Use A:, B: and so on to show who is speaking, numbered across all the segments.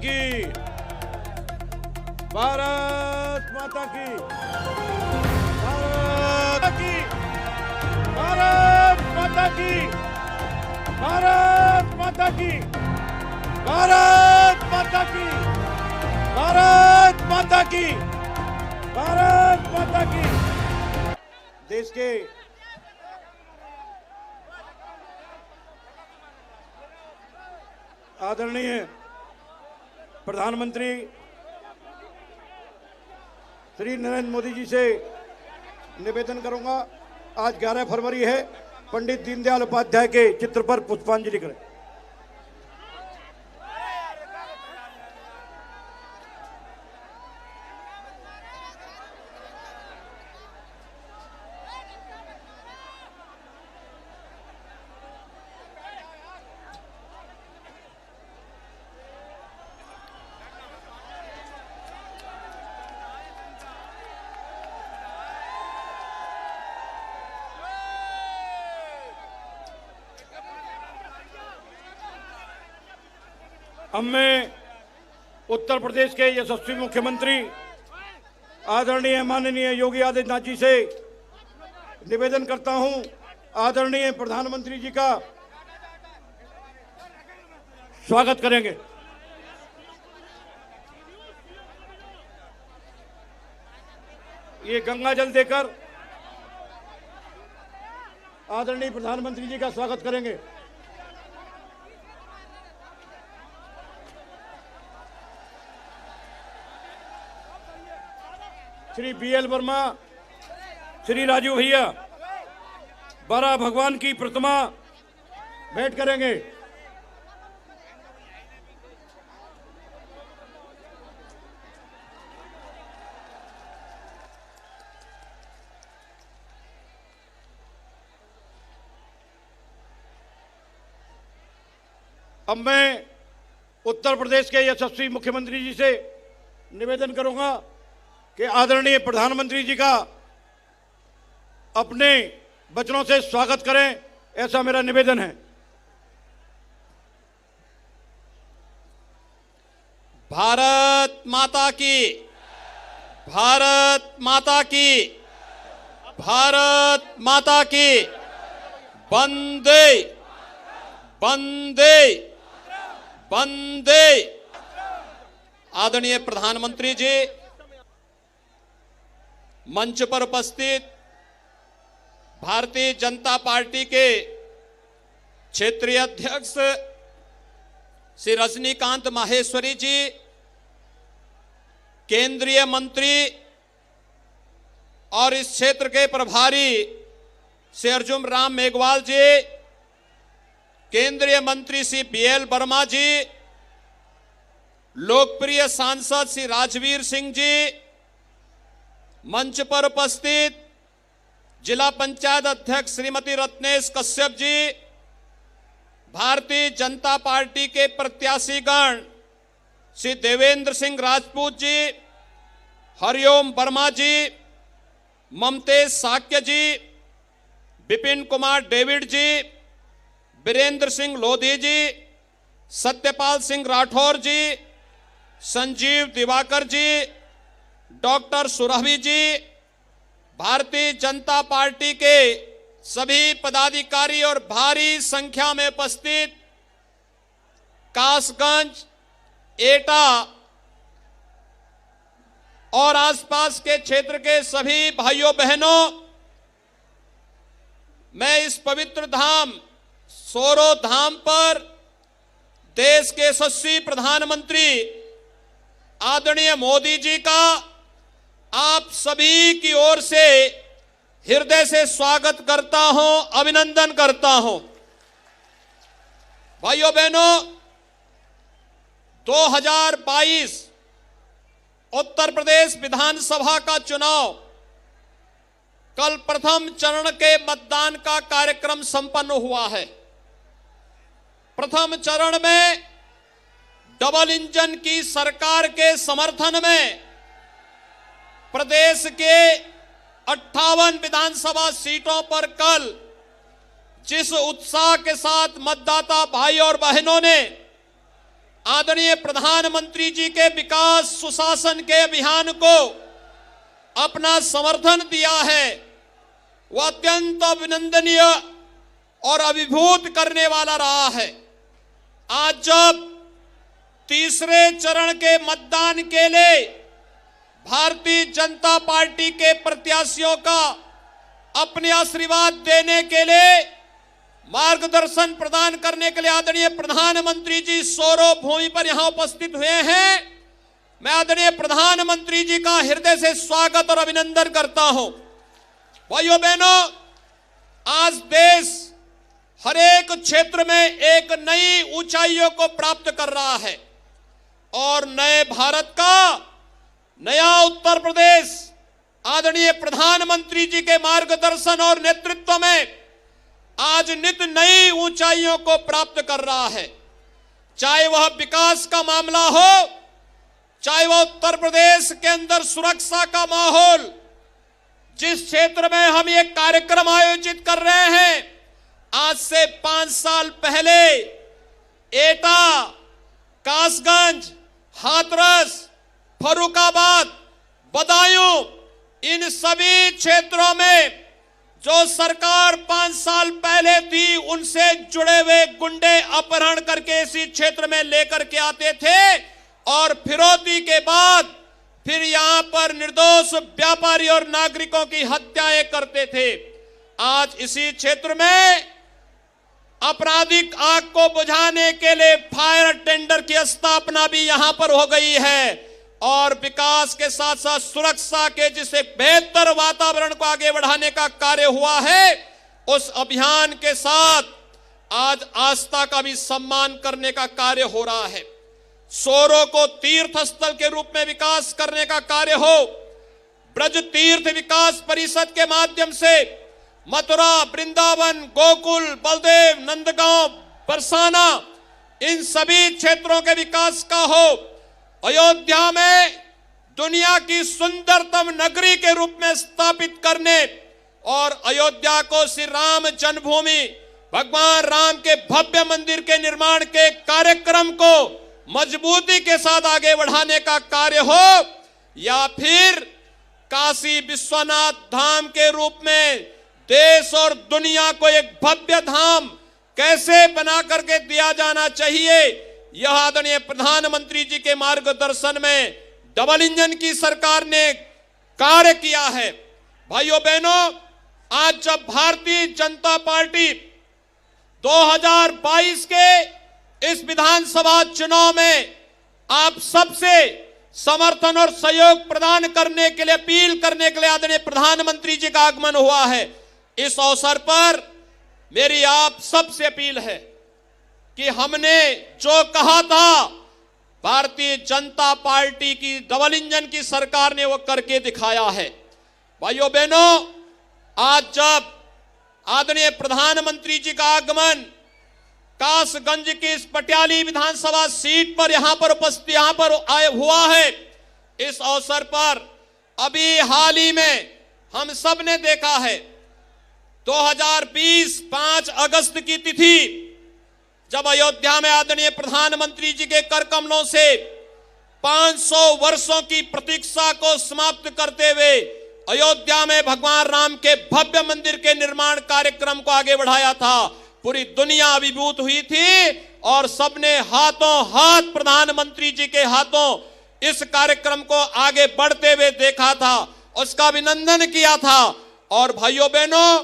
A: की, भारत माता की, भारत की, भारत माता की, भारत माता की, भारत माता की, भारत माता की, भारत माता की। देश के आदरणीय प्रधानमंत्री श्री नरेंद्र मोदी जी से निवेदन करूंगा, आज 11 फरवरी है, पंडित दीनदयाल उपाध्याय के चित्र पर पुष्पांजलि करें। अब मैं उत्तर प्रदेश के यशस्वी मुख्यमंत्री आदरणीय माननीय योगी आदित्यनाथ जी से निवेदन करता हूं, आदरणीय प्रधानमंत्री जी का स्वागत करेंगे। ये गंगा जल देकर आदरणीय प्रधानमंत्री जी का स्वागत करेंगे। श्री BL वर्मा, श्री राजू भैया बड़ा भगवान की प्रतिमा भेंट करेंगे। अब मैं उत्तर प्रदेश के यशस्वी मुख्यमंत्री जी से निवेदन करूंगा कि आदरणीय प्रधानमंत्री जी का अपने वचनों से स्वागत करें, ऐसा मेरा निवेदन है।
B: भारत माता की, भारत माता की, भारत माता की, वंदे वंदे वंदे। आदरणीय प्रधानमंत्री जी, मंच पर उपस्थित भारतीय जनता पार्टी के क्षेत्रीय अध्यक्ष श्री रजनीकांत माहेश्वरी जी, केंद्रीय मंत्री और इस क्षेत्र के प्रभारी श्री अर्जुन राम मेघवाल जी, केंद्रीय मंत्री श्री BL वर्मा जी, लोकप्रिय सांसद श्री राजवीर सिंह जी, मंच पर उपस्थित जिला पंचायत अध्यक्ष श्रीमती रत्नेश कश्यप जी, भारतीय जनता पार्टी के प्रत्याशीगण श्री देवेंद्र सिंह राजपूत जी, हरिओम वर्मा जी, ममतेज साक्य जी, विपिन कुमार डेविड जी, वीरेंद्र सिंह लोधी जी, सत्यपाल सिंह राठौर जी, संजीव दिवाकर जी, डॉक्टर सुरभि जी, भारतीय जनता पार्टी के सभी पदाधिकारी और भारी संख्या में उपस्थित कासगंज, एटा और आसपास के क्षेत्र के सभी भाइयों बहनों, मैं इस पवित्र धाम सोरो धाम पर देश के यशस्वी प्रधानमंत्री आदरणीय मोदी जी का आप सभी की ओर से हृदय से स्वागत करता हूं, अभिनंदन करता हूं। भाइयों बहनों, 2022 उत्तर प्रदेश विधानसभा का चुनाव कल प्रथम चरण के मतदान का कार्यक्रम संपन्न हुआ है। प्रथम चरण में डबल इंजन की सरकार के समर्थन में प्रदेश के 58 विधानसभा सीटों पर कल जिस उत्साह के साथ मतदाता भाई और बहनों ने आदरणीय प्रधानमंत्री जी के विकास सुशासन के अभियान को अपना समर्थन दिया है, वह अत्यंत अभिनंदनीय और अभिभूत करने वाला रहा है। आज जब तीसरे चरण के मतदान के लिए भारतीय जनता पार्टी के प्रत्याशियों का अपने आशीर्वाद देने के लिए, मार्गदर्शन प्रदान करने के लिए आदरणीय प्रधानमंत्री जी सौरव भूमि पर यहां उपस्थित हुए हैं, मैं आदरणीय प्रधानमंत्री जी का हृदय से स्वागत और अभिनंदन करता हूं। भाइयों बहनों, आज देश हर एक क्षेत्र में एक नई ऊंचाइयों को प्राप्त कर रहा है और नए भारत का नया उत्तर प्रदेश आदरणीय प्रधानमंत्री जी के मार्गदर्शन और नेतृत्व में आज नित नई ऊंचाइयों को प्राप्त कर रहा है। चाहे वह विकास का मामला हो, चाहे वह उत्तर प्रदेश के अंदर सुरक्षा का माहौल, जिस क्षेत्र में हम ये कार्यक्रम आयोजित कर रहे हैं, आज से 5 साल पहले एटा, कासगंज, हाथरस, फर्रुखाबाद, बदायूं, इन सभी क्षेत्रों में जो सरकार 5 साल पहले थी, उनसे जुड़े हुए गुंडे अपहरण करके इसी क्षेत्र में लेकर के आते थे और फिरौती के बाद फिर यहां पर निर्दोष व्यापारी और नागरिकों की हत्याएं करते थे। आज इसी क्षेत्र में आपराधिक आग को बुझाने के लिए फायर टेंडर की स्थापना भी यहां पर हो गई है और विकास के साथ साथ सुरक्षा के जिसे बेहतर वातावरण को आगे बढ़ाने का कार्य हुआ है, उस अभियान के साथ आज आस्था का भी सम्मान करने का कार्य हो रहा है। सोरो को तीर्थ स्थल के रूप में विकास करने का कार्य हो, ब्रज तीर्थ विकास परिषद के माध्यम से मथुरा, वृंदावन, गोकुल, बलदेव, नंदगांव, बरसाना, इन सभी क्षेत्रों के विकास का हो, अयोध्या में दुनिया की सुंदरतम नगरी के रूप में स्थापित करने और अयोध्या को श्री राम जन्मभूमि, भगवान राम के भव्य मंदिर के निर्माण के कार्यक्रम को मजबूती के साथ आगे बढ़ाने का कार्य हो, या फिर काशी विश्वनाथ धाम के रूप में देश और दुनिया को एक भव्य धाम कैसे बना करके दिया जाना चाहिए, यह आदरणीय प्रधानमंत्री जी के मार्गदर्शन में डबल इंजन की सरकार ने कार्य किया है। भाइयों बहनों, आज जब भारतीय जनता पार्टी 2022 के इस विधानसभा चुनाव में आप सबसे समर्थन और सहयोग प्रदान करने के लिए, अपील करने के लिए आदरणीय प्रधानमंत्री जी का आगमन हुआ है, इस अवसर पर मेरी आप सबसे अपील है कि हमने जो कहा था, भारतीय जनता पार्टी की डबल इंजन की सरकार ने वो करके दिखाया है। भाइयों बहनों, आज जब आदरणीय प्रधानमंत्री जी का आगमन कासगंज की इस पटियाली विधानसभा सीट पर यहां पर हुआ है, इस अवसर पर अभी हाल ही में हम सब ने देखा है 2020 5 अगस्त की तिथि, जब अयोध्या में आदरणीय प्रधानमंत्री जी के कर कमलों से 500 वर्षों की प्रतीक्षा को समाप्त करते हुए अयोध्या में भगवान राम के भव्य मंदिर के निर्माण कार्यक्रम को आगे बढ़ाया था। पूरी दुनिया अभिभूत हुई थी और सबने हाथों हाथ प्रधानमंत्री जी के हाथों इस कार्यक्रम को आगे बढ़ते हुए देखा था, उसका अभिनंदन किया था। और भाइयों बहनों,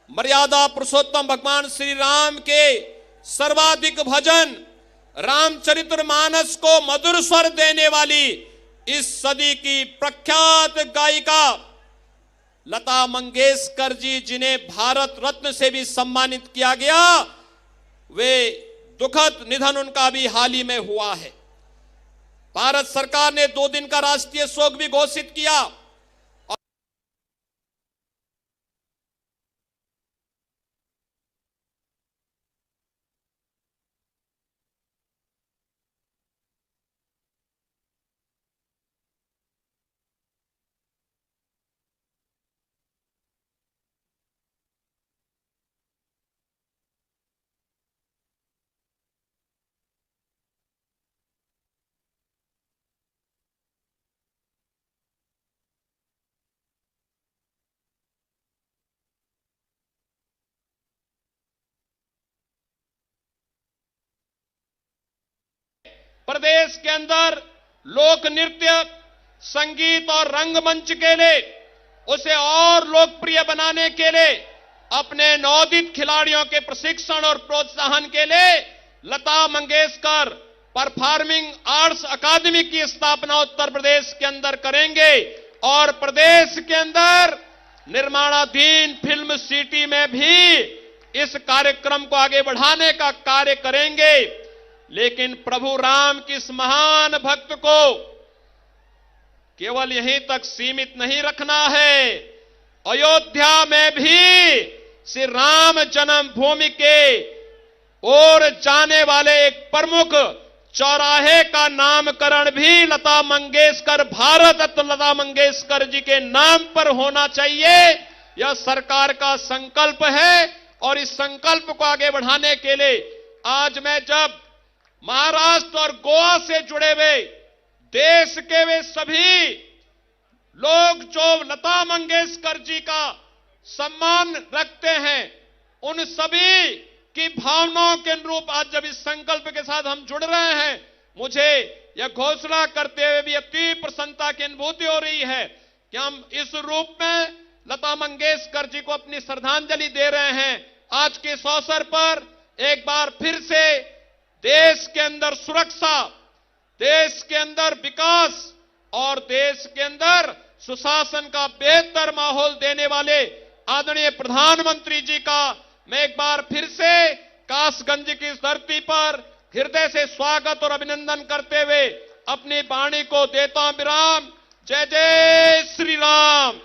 B: मर्यादा पुरुषोत्तम भगवान श्री राम के सर्वाधिक भजन रामचरितमानस को मधुर स्वर देने वाली इस सदी की प्रख्यात गायिका लता मंगेशकर जी, जिन्हें भारत रत्न से भी सम्मानित किया गया, वे दुखद निधन उनका भी हाल ही में हुआ है। भारत सरकार ने 2 दिन का राष्ट्रीय शोक भी घोषित किया। प्रदेश के अंदर लोक नृत्य, संगीत और रंगमंच के लिए उसे और लोकप्रिय बनाने के लिए अपने नवोदित खिलाड़ियों के प्रशिक्षण और प्रोत्साहन के लिए लता मंगेशकर परफॉर्मिंग आर्ट्स अकादमी की स्थापना उत्तर प्रदेश के अंदर करेंगे और प्रदेश के अंदर निर्माणाधीन फिल्म सिटी में भी इस कार्यक्रम को आगे बढ़ाने का कार्य करेंगे। लेकिन प्रभु राम की इस महान भक्त को केवल यहीं तक सीमित नहीं रखना है। अयोध्या में भी श्री राम जन्मभूमि के ओर जाने वाले एक प्रमुख चौराहे का नामकरण भी लता मंगेशकर, भारत रत्न लता मंगेशकर जी के नाम पर होना चाहिए। यह सरकार का संकल्प है और इस संकल्प को आगे बढ़ाने के लिए आज मैं जब महाराष्ट्र और गोवा से जुड़े हुए देश के वे सभी लोग जो लता मंगेशकर जी का सम्मान रखते हैं, उन सभी की भावनाओं के अनुरूप आज जब इस संकल्प के साथ हम जुड़ रहे हैं, मुझे यह घोषणा करते हुए भी अति प्रसन्नता की अनुभूति हो रही है कि हम इस रूप में लता मंगेशकर जी को अपनी श्रद्धांजलि दे रहे हैं। आज के इस अवसर पर एक बार फिर से देश के अंदर सुरक्षा, देश के अंदर विकास और देश के अंदर सुशासन का बेहतर माहौल देने वाले आदरणीय प्रधानमंत्री जी का मैं एक बार फिर से कासगंज की इस धरती पर हृदय से स्वागत और अभिनंदन करते हुए अपनी वाणी को देता हूं विराम। जय जय श्री राम।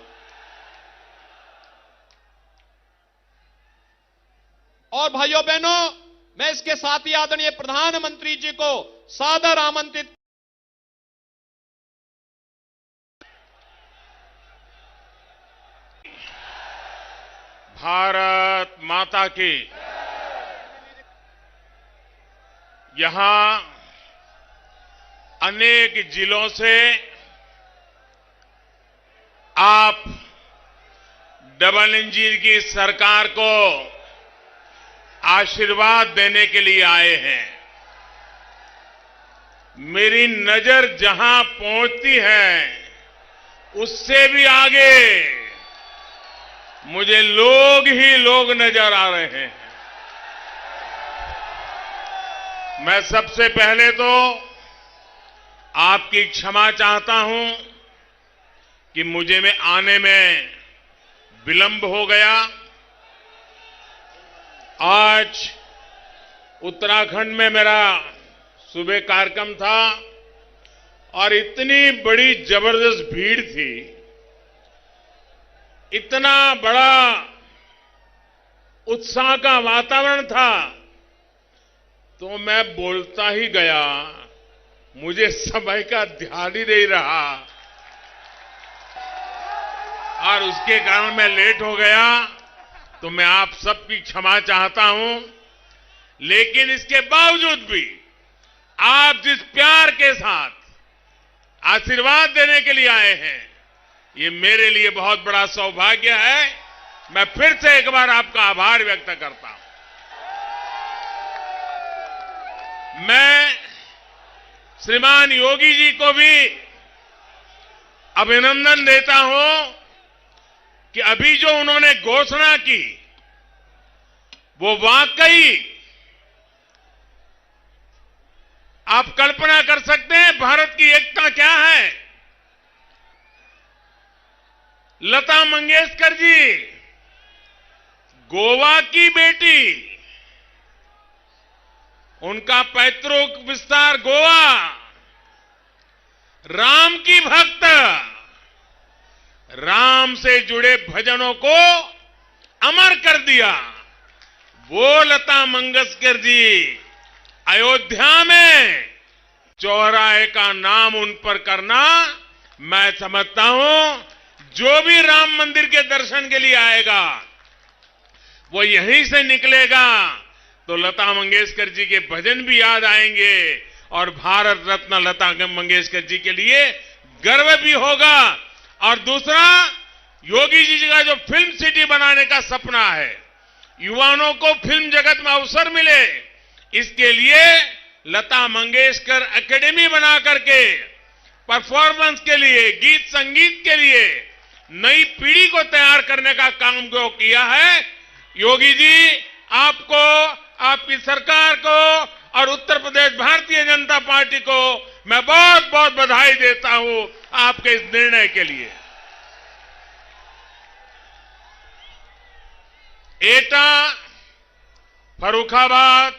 B: और भाइयों बहनों, मैं इसके साथ ही आदरणीय प्रधानमंत्री जी को सादर आमंत्रित
C: भारत माता की। यहां अनेक जिलों से आप डबल इंजन की सरकार को आशीर्वाद देने के लिए आए हैं। मेरी नजर जहां पहुंचती है उससे भी आगे मुझे लोग ही लोग नजर आ रहे हैं। मैं सबसे पहले तो आपकी क्षमा चाहता हूं कि मुझे में आने में विलंब हो गया। आज उत्तराखंड में मेरा सुबह कार्यक्रम था और इतनी बड़ी जबरदस्त भीड़ थी, इतना बड़ा उत्साह का वातावरण था, तो मैं बोलता ही गया, मुझे समय का ध्यान ही नहीं रहा और उसके कारण मैं लेट हो गया। तो मैं आप सबकी क्षमा चाहता हूं, लेकिन इसके बावजूद भी आप जिस प्यार के साथ आशीर्वाद देने के लिए आए हैं, ये मेरे लिए बहुत बड़ा सौभाग्य है। मैं फिर से एक बार आपका आभार व्यक्त करता हूं। मैं श्रीमान योगी जी को भी अभिनंदन देता हूं कि अभी जो उन्होंने घोषणा की वो वाकई आप कल्पना कर सकते हैं भारत की एकता क्या है। लता मंगेशकर जी गोवा की बेटी, उनका पैतृक विस्तार गोवा, राम की भक्त, राम से जुड़े भजनों को अमर कर दिया। वो लता मंगेशकर जी अयोध्या में चौराहे का नाम उन पर करना, मैं समझता हूं जो भी राम मंदिर के दर्शन के लिए आएगा वो यहीं से निकलेगा तो लता मंगेशकर जी के भजन भी याद आएंगे और भारत रत्न लता मंगेशकर जी के लिए गर्व भी होगा। और दूसरा, योगी जी का जो फिल्म सिटी बनाने का सपना है, युवाओं को फिल्म जगत में अवसर मिले, इसके लिए लता मंगेशकर एकेडमी बना करके परफॉर्मेंस के लिए, गीत संगीत के लिए नई पीढ़ी को तैयार करने का काम जो किया है, योगी जी आपको, आपकी सरकार को और उत्तर प्रदेश भारतीय जनता पार्टी को मैं बहुत बहुत बधाई देता हूं आपके इस निर्णय के लिए। एटा, फर्रुखाबाद,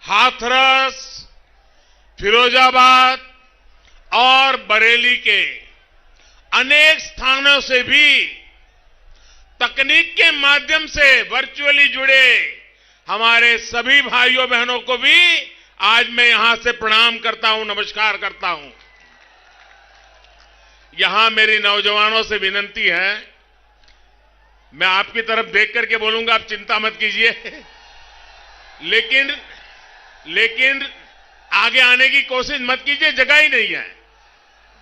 C: हाथरस, फिरोजाबाद और बरेली के अनेक स्थानों से भी तकनीक के माध्यम से वर्चुअली जुड़े हमारे सभी भाइयों बहनों को भी आज मैं यहां से प्रणाम करता हूं, नमस्कार करता हूं। यहां मेरी नौजवानों से विनती है, मैं आपकी तरफ देख करके बोलूंगा, आप चिंता मत कीजिए, लेकिन आगे आने की कोशिश मत कीजिए, जगह ही नहीं है,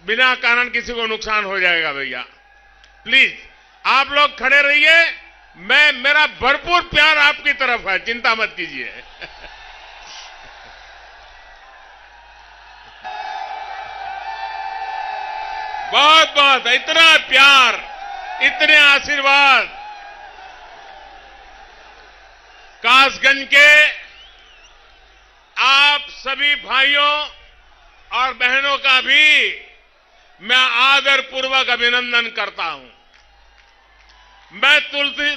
C: बिना कारण किसी को नुकसान हो जाएगा भैया। प्लीज आप लोग खड़े रहिए, मेरा भरपूर प्यार आपकी तरफ है, चिंता मत कीजिए। बहुत बहुत इतना प्यार, इतने आशीर्वाद कासगंज के आप सभी भाइयों और बहनों का भी मैं आदरपूर्वक अभिनंदन करता हूं। मैं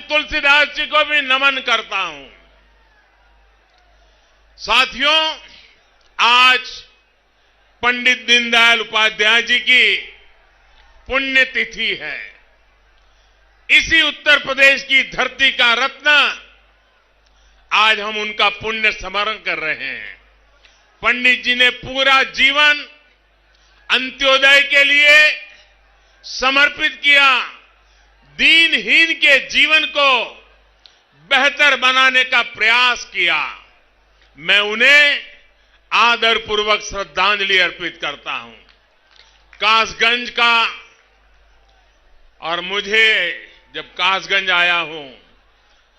C: तुलसीदास जी को भी नमन करता हूं। साथियों, आज पंडित दीनदयाल उपाध्याय जी की पुण्यतिथि है। इसी उत्तर प्रदेश की धरती का रत्न आज हम उनका पुण्य स्मरण कर रहे हैं। पंडित जी ने पूरा जीवन अंत्योदय के लिए समर्पित किया, दीनहीन के जीवन को बेहतर बनाने का प्रयास किया। मैं उन्हें आदरपूर्वक श्रद्धांजलि अर्पित करता हूं। कासगंज का, और मुझे जब कासगंज आया हूं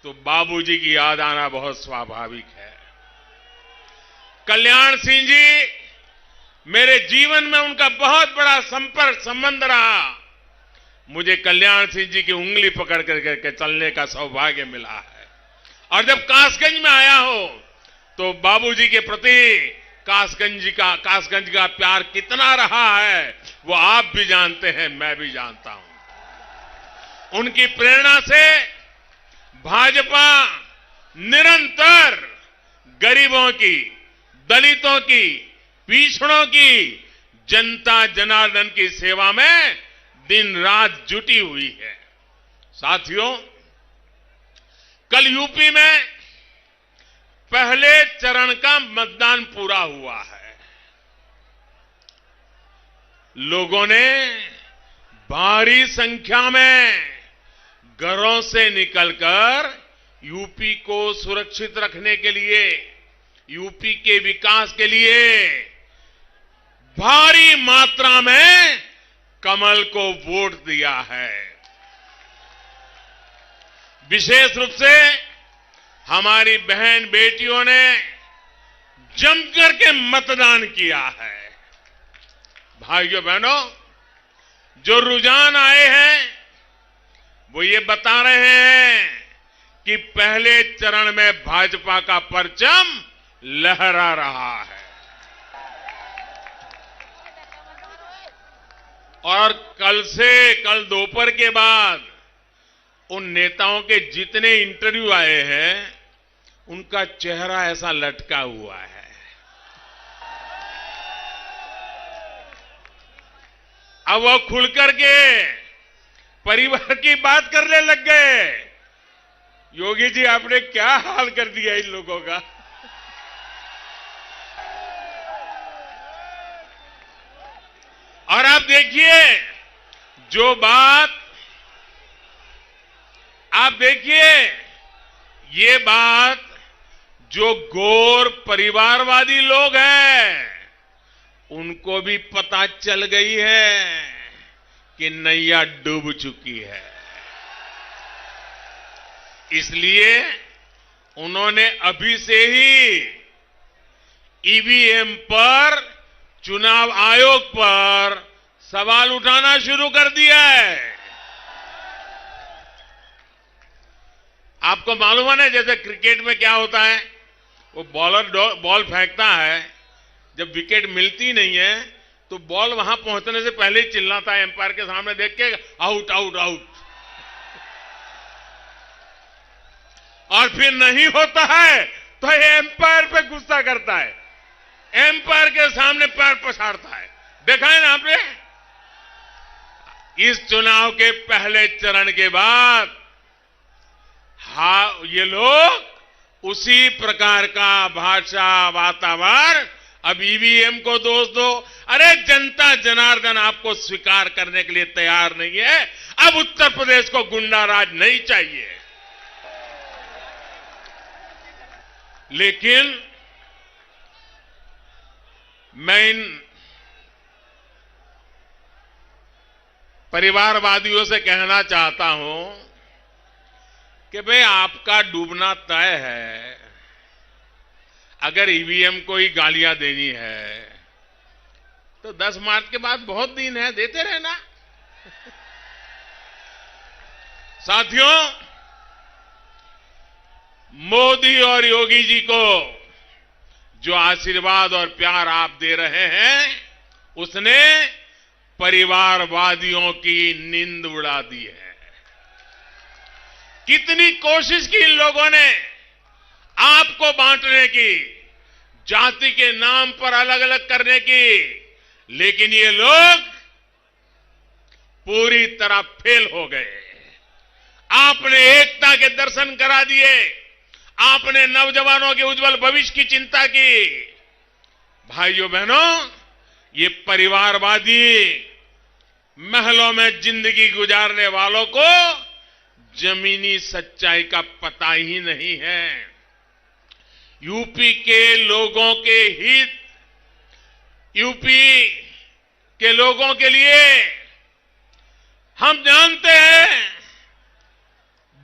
C: तो बाबूजी की याद आना बहुत स्वाभाविक है। कल्याण सिंह जी, मेरे जीवन में उनका बहुत बड़ा संपर्क संबंध रहा। मुझे कल्याण सिंह जी की उंगली पकड़ करके चलने का सौभाग्य मिला है। और जब कासगंज में आया हो तो बाबूजी के प्रति कासगंज का प्यार कितना रहा है वो आप भी जानते हैं, मैं भी जानता हूं। उनकी प्रेरणा से भाजपा निरंतर गरीबों की, दलितों की, पिछड़ों की, जनता जनार्दन की सेवा में दिन रात जुटी हुई है। साथियों, कल यूपी में पहले चरण का मतदान पूरा हुआ है। लोगों ने भारी संख्या में घरों से निकलकर यूपी को सुरक्षित रखने के लिए, यूपी के विकास के लिए भारी मात्रा में कमल को वोट दिया है। विशेष रूप से हमारी बहन बेटियों ने जमकर के मतदान किया है। भाइयों बहनों, जो रुझान आए हैं वो ये बता रहे हैं कि पहले चरण में भाजपा का परचम लहरा रहा है। और कल दोपहर के बाद उन नेताओं के जितने इंटरव्यू आए हैं उनका चेहरा ऐसा लटका हुआ है। अब वो खुलकर के परिवार की बात करने लग गए। योगी जी, आपने क्या हाल कर दिया इन लोगों का। और आप देखिए, जो बात आप देखिए, ये बात जो गौर परिवारवादी लोग हैं उनको भी पता चल गई है कि नैया डूब चुकी है। इसलिए उन्होंने अभी से ही ईवीएम पर, चुनाव आयोग पर सवाल उठाना शुरू कर दिया है। आपको मालूम है ना, जैसे क्रिकेट में क्या होता है, वो बॉलर बॉल फेंकता है, जब विकेट मिलती नहीं है तो बॉल वहां पहुंचने से पहले ही चिल्लाता है एम्पायर के सामने देख के, आउट आउट आउट। और फिर नहीं होता है तो एम्पायर पे गुस्सा करता है, एम्पायर के सामने पैर पछाड़ता है। देखा है ना आपने? इस चुनाव के पहले चरण के बाद ये लोग उसी प्रकार का भाषा वातावरण, अब ईवीएम को दोष दो। अरे जनता जनार्दन आपको स्वीकार करने के लिए तैयार नहीं है। अब उत्तर प्रदेश को गुंडा राज नहीं चाहिए। लेकिन मैं इन परिवारवादियों से कहना चाहता हूं कि भाई आपका डूबना तय है। अगर ईवीएम को ही गालियां देनी है तो 10 मार्च के बाद बहुत दिन है, देते रहना। साथियों, मोदी और योगी जी को जो आशीर्वाद और प्यार आप दे रहे हैं, उसने परिवारवादियों की नींद उड़ा दी है। कितनी कोशिश की इन लोगों ने आपको बांटने की, जाति के नाम पर अलग अलग करने की, लेकिन ये लोग पूरी तरह फेल हो गए। आपने एकता के दर्शन करा दिए, आपने नौजवानों के उज्जवल भविष्य की चिंता की। भाइयों बहनों, ये परिवारवादी महलों में जिंदगी गुजारने वालों को जमीनी सच्चाई का पता ही नहीं है। यूपी के लोगों के हित, यूपी के लोगों के लिए हम जानते हैं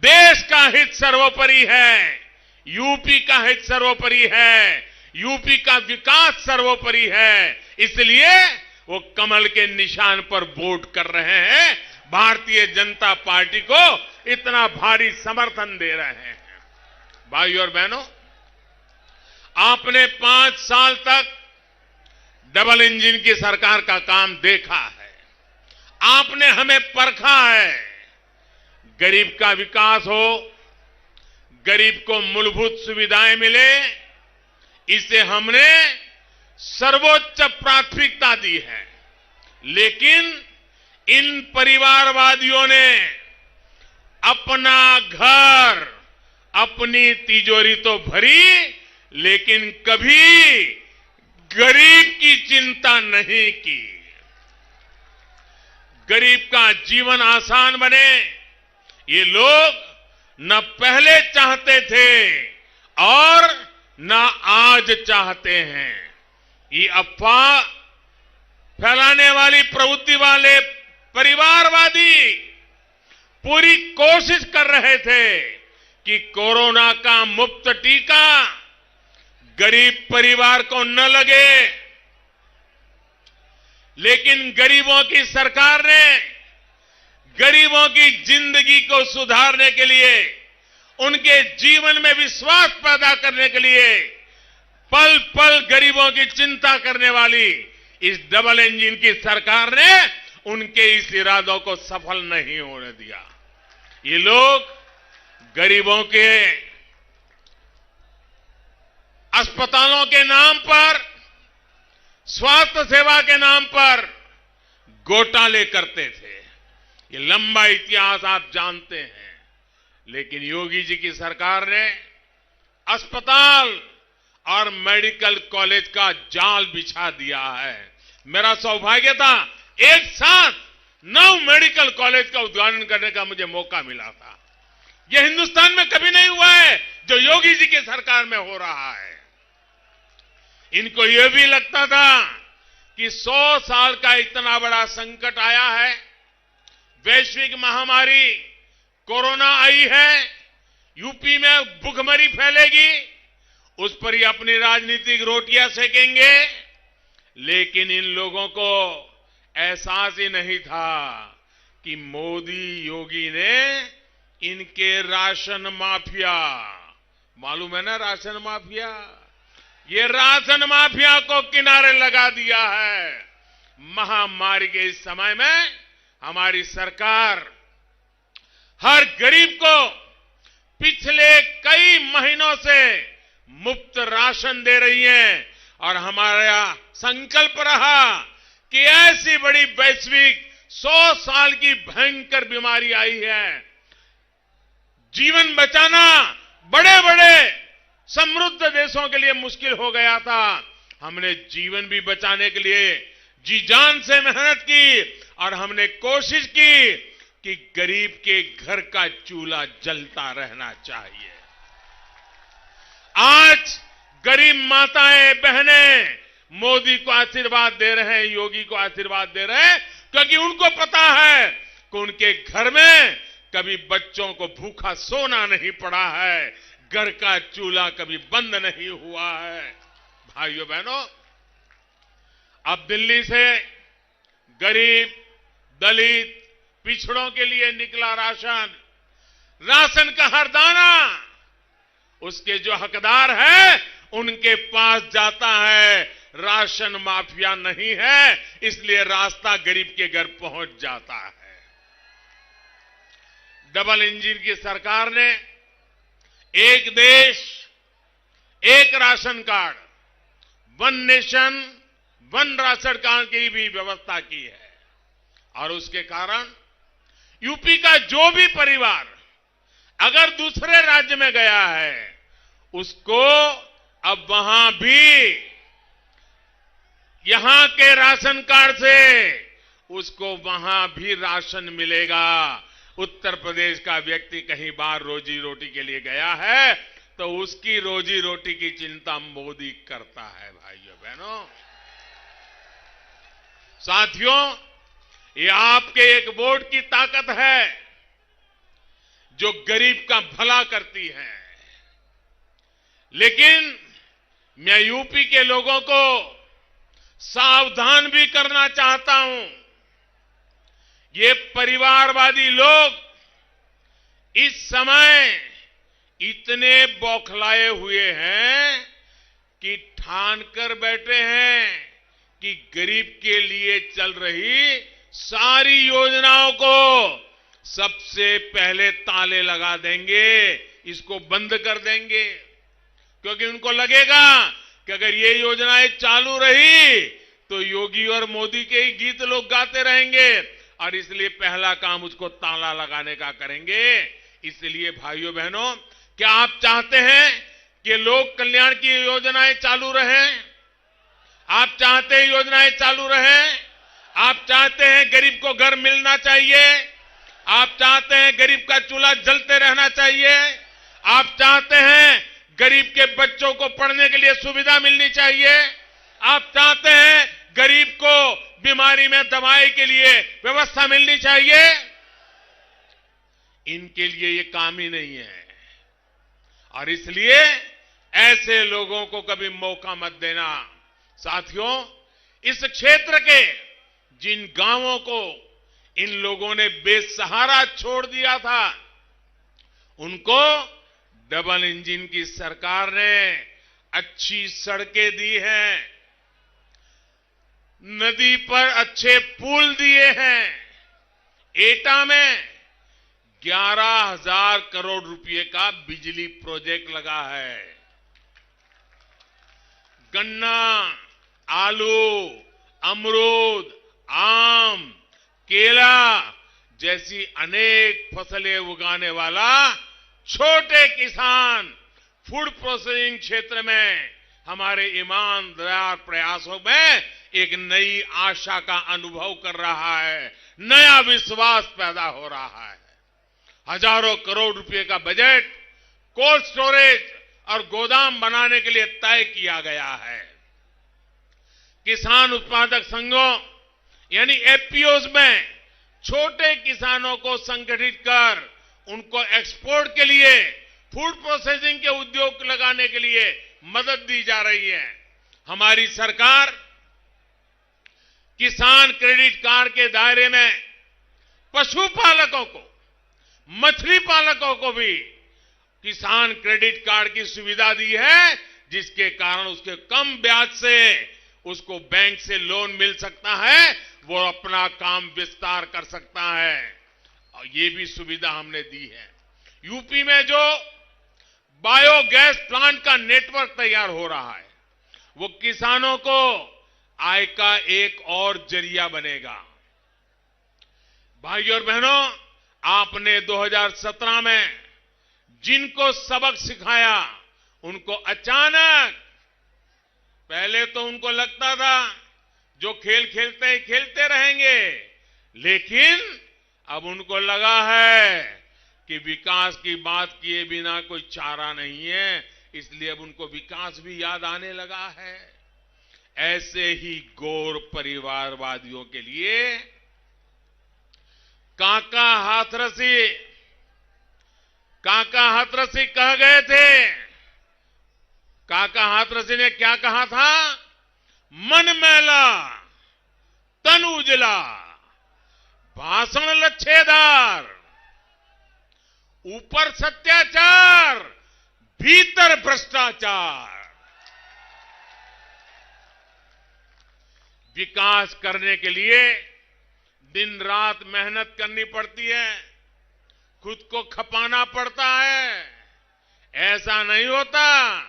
C: देश का हित सर्वोपरि है, यूपी का हित सर्वोपरि है, यूपी का विकास सर्वोपरि है। इसलिए वो कमल के निशान पर वोट कर रहे हैं, भारतीय जनता पार्टी को इतना भारी समर्थन दे रहे हैं। भाइयों और बहनों, आपने 5 साल तक डबल इंजन की सरकार का काम देखा है, आपने हमें परखा है। गरीब का विकास हो, गरीब को मूलभूत सुविधाएं मिले, इसे हमने सर्वोच्च प्राथमिकता दी है। लेकिन इन परिवारवादियों ने अपना घर, अपनी तिजोरी तो भरी, लेकिन कभी गरीब की चिंता नहीं की। गरीब का जीवन आसान बने, ये लोग न पहले चाहते थे और न आज चाहते हैं। ये अफवाह फैलाने वाली प्रवृत्ति वाले परिवारवादी पूरी कोशिश कर रहे थे कि कोरोना का मुफ्त टीका गरीब परिवार को न लगे, लेकिन गरीबों की सरकार ने गरीबों की जिंदगी को सुधारने के लिए, उनके जीवन में विश्वास पैदा करने के लिए पल पल गरीबों की चिंता करने वाली इस डबल इंजन की सरकार ने उनके इस इरादों को सफल नहीं होने दिया। ये लोग गरीबों के अस्पतालों के नाम पर, स्वास्थ्य सेवा के नाम पर घोटाले करते थे। ये लंबा इतिहास आप जानते हैं। लेकिन योगी जी की सरकार ने अस्पताल और मेडिकल कॉलेज का जाल बिछा दिया है। मेरा सौभाग्य था, एक साथ 9 मेडिकल कॉलेज का उद्घाटन करने का मुझे मौका मिला था। यह हिंदुस्तान में कभी नहीं हुआ है जो योगी जी की सरकार में हो रहा है। इनको यह भी लगता था कि 100 साल का इतना बड़ा संकट आया है, वैश्विक महामारी कोरोना आई है, यूपी में भुखमरी फैलेगी, उस पर ही अपनी राजनीतिक रोटियां सेकेंगे। लेकिन इन लोगों को एहसास ही नहीं था कि मोदी योगी ने इनके राशन माफिया, मालूम है ना राशन माफिया, ये राशन माफिया को किनारे लगा दिया है। महामारी के इस समय में हमारी सरकार हर गरीब को पिछले कई महीनों से मुफ्त राशन दे रही है और हमारा संकल्प रहा कि ऐसी बड़ी वैश्विक 100 साल की भयंकर बीमारी आई है, जीवन बचाना बड़े बड़े समृद्ध देशों के लिए मुश्किल हो गया था। हमने जीवन भी बचाने के लिए जी जान से मेहनत की और हमने कोशिश की कि गरीब के घर का चूल्हा जलता रहना चाहिए। आज गरीब माताएं बहनें मोदी को आशीर्वाद दे रहे हैं, योगी को आशीर्वाद दे रहे हैं, क्योंकि उनको पता है कि उनके घर में कभी बच्चों को भूखा सोना नहीं पड़ा है, घर का चूल्हा कभी बंद नहीं हुआ है। भाइयों बहनों, अब दिल्ली से गरीब, दलित, पिछड़ों के लिए निकला राशन का हर दाना उसके जो हकदार है उनके पास जाता है। राशन माफिया नहीं है, इसलिए रास्ता गरीब के घर पहुंच जाता है। डबल इंजन की सरकार ने एक देश एक ration card, one nation one ration card की भी व्यवस्था की है और उसके कारण यूपी का जो भी परिवार अगर दूसरे राज्य में गया है उसको अब वहां भी यहां के राशन कार्ड से उसको वहां भी राशन मिलेगा। उत्तर प्रदेश का व्यक्ति कहीं बाहर रोजी रोटी के लिए गया है तो उसकी रोजी रोटी की चिंता मोदी करता है। भाइयों बहनों, साथियों, ये आपके एक वोट की ताकत है जो गरीब का भला करती है। लेकिन मैं यूपी के लोगों को सावधान भी करना चाहता हूं। ये परिवारवादी लोग इस समय इतने बौखलाए हुए हैं कि ठान कर बैठे हैं कि गरीब के लिए चल रही सारी योजनाओं को सबसे पहले ताले लगा देंगे, इसको बंद कर देंगे, क्योंकि उनको लगेगा कि अगर ये योजनाएं चालू रही तो योगी और मोदी के ही गीत लोग गाते रहेंगे और इसलिए पहला काम उसको ताला लगाने का करेंगे। इसलिए भाइयों बहनों, क्या आप चाहते हैं कि लोक कल्याण की योजनाएं चालू रहें? आप चाहते हैं योजनाएं चालू रहें? आप चाहते हैं गरीब को घर मिलना चाहिए? आप चाहते हैं गरीब का चूल्हा जलते रहना चाहिए? आप चाहते हैं गरीब के बच्चों को पढ़ने के लिए सुविधा मिलनी चाहिए? आप चाहते हैं गरीब को बीमारी में दवाई के लिए व्यवस्था मिलनी चाहिए? इनके लिए ये काम ही नहीं है और इसलिए ऐसे लोगों को कभी मौका मत देना। साथियों, इस क्षेत्र के जिन गांवों को इन लोगों ने बेसहारा छोड़ दिया था उनको डबल इंजन की सरकार ने अच्छी सड़कें दी हैं, नदी पर अच्छे पुल दिए हैं। एटा में 11,000 करोड़ रुपए का बिजली प्रोजेक्ट लगा है। गन्ना, आलू, अमरूद, आम, केला जैसी अनेक फसलें उगाने वाला छोटे किसान फूड प्रोसेसिंग क्षेत्र में हमारे ईमानदार प्रयासों में एक नई आशा का अनुभव कर रहा है, नया विश्वास पैदा हो रहा है। हजारों करोड़ रुपए का बजट कोल्ड स्टोरेज और गोदाम बनाने के लिए तय किया गया है। किसान उत्पादक संघों यानी एफपीओज में छोटे किसानों को संगठित कर उनको एक्सपोर्ट के लिए फूड प्रोसेसिंग के उद्योग लगाने के लिए मदद दी जा रही है। हमारी सरकार किसान क्रेडिट कार्ड के दायरे में पशुपालकों को, मछली पालकों को भी किसान क्रेडिट कार्ड की सुविधा दी है, जिसके कारण उसके कम ब्याज से उसको बैंक से लोन मिल सकता है, वो अपना काम विस्तार कर सकता है। और ये भी सुविधा हमने दी है। यूपी में जो बायोगैस प्लांट का नेटवर्क तैयार हो रहा है, वो किसानों को आय का एक और जरिया बनेगा। भाइयों और बहनों, आपने 2017 में जिनको सबक सिखाया, उनको अचानक, पहले तो उनको लगता था जो खेल खेलते हैं खेलते रहेंगे, लेकिन अब उनको लगा है कि विकास की बात किए बिना कोई चारा नहीं है, इसलिए अब उनको विकास भी याद आने लगा है। ऐसे ही गौर परिवारवादियों के लिए काका हाथरसी कह गए थे। काका हाथरसी ने क्या कहा था? मन मैला तन उजला, भाषण लच्छेदार, ऊपर सत्याचार भीतर भ्रष्टाचार। विकास करने के लिए दिन रात मेहनत करनी पड़ती है, खुद को खपाना पड़ता है। ऐसा नहीं होता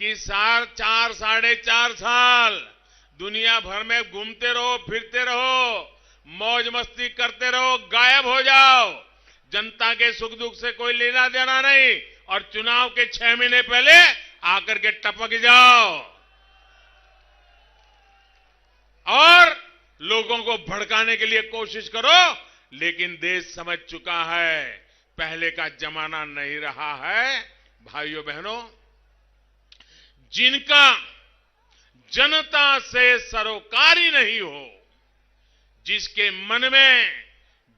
C: कि 4 साढ़े 4 साल दुनिया भर में घूमते रहो, फिरते रहो, मौज मस्ती करते रहो, गायब हो जाओ, जनता के सुख दुख से कोई लेना देना नहीं, और चुनाव के 6 महीने पहले आकर के टपक जाओ और लोगों को भड़काने के लिए कोशिश करो। लेकिन देश समझ चुका है पहले का जमाना नहीं रहा है। भाइयों बहनों, जिनका जनता से सरोकारी नहीं हो, जिसके मन में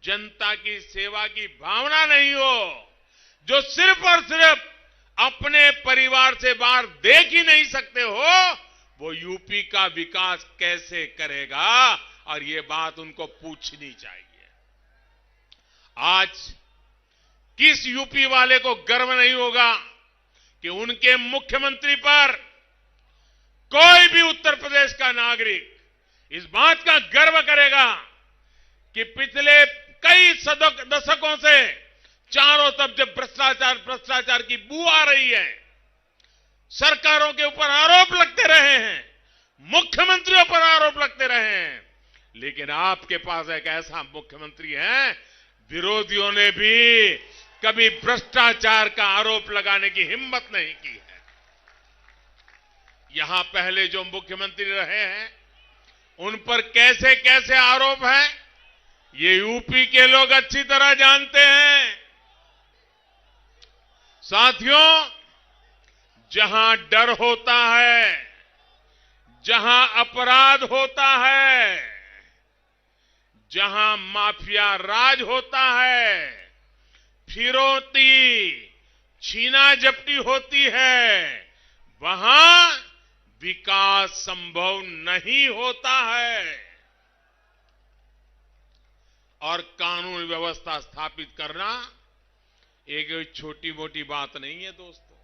C: जनता की सेवा की भावना नहीं हो, जो सिर्फ और सिर्फ अपने परिवार से बाहर देख ही नहीं सकते हो, वो यूपी का विकास कैसे करेगा? और ये बात उनको पूछनी चाहिए। आज किस यूपी वाले को गर्व नहीं होगा कि उनके मुख्यमंत्री पर कोई भी उत्तर प्रदेश का नागरिक इस बात का गर्व करेगा कि पिछले कई दशकों से चारों तरफ जब भ्रष्टाचार की बू आ रही है, सरकारों के ऊपर आरोप लगते रहे हैं, मुख्यमंत्रियों पर आरोप लगते रहे हैं, लेकिन आपके पास एक ऐसा मुख्यमंत्री है, विरोधियों ने भी कभी भ्रष्टाचार का आरोप लगाने की हिम्मत नहीं की है। यहां पहले जो मुख्यमंत्री रहे हैं, उन पर कैसे कैसे आरोप है, ये यूपी के लोग अच्छी तरह जानते हैं। साथियों, जहां डर होता है, जहां अपराध होता है, जहां माफिया राज होता है, फिरौती छीना झपटी होती है, वहां विकास संभव नहीं होता है। और कानून व्यवस्था स्थापित करना एक छोटी मोटी बात नहीं है दोस्तों।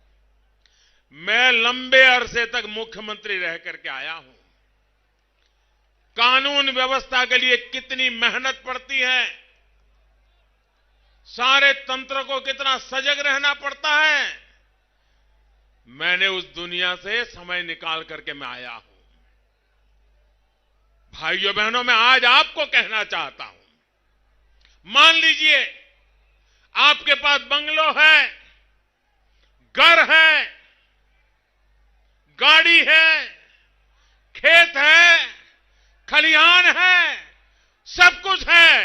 C: मैं लंबे अरसे तक मुख्यमंत्री रह करके आया हूं। कानून व्यवस्था के लिए कितनी मेहनत पड़ती है, सारे तंत्र को कितना सजग रहना पड़ता है, मैंने उस दुनिया से समय निकाल करके मैं आया हूं। भाइयों बहनों, मैं आज आपको कहना चाहता हूं, मान लीजिए आपके पास बंगलो है, घर है, गाड़ी है, खेत है, खलिहान है, सब कुछ है,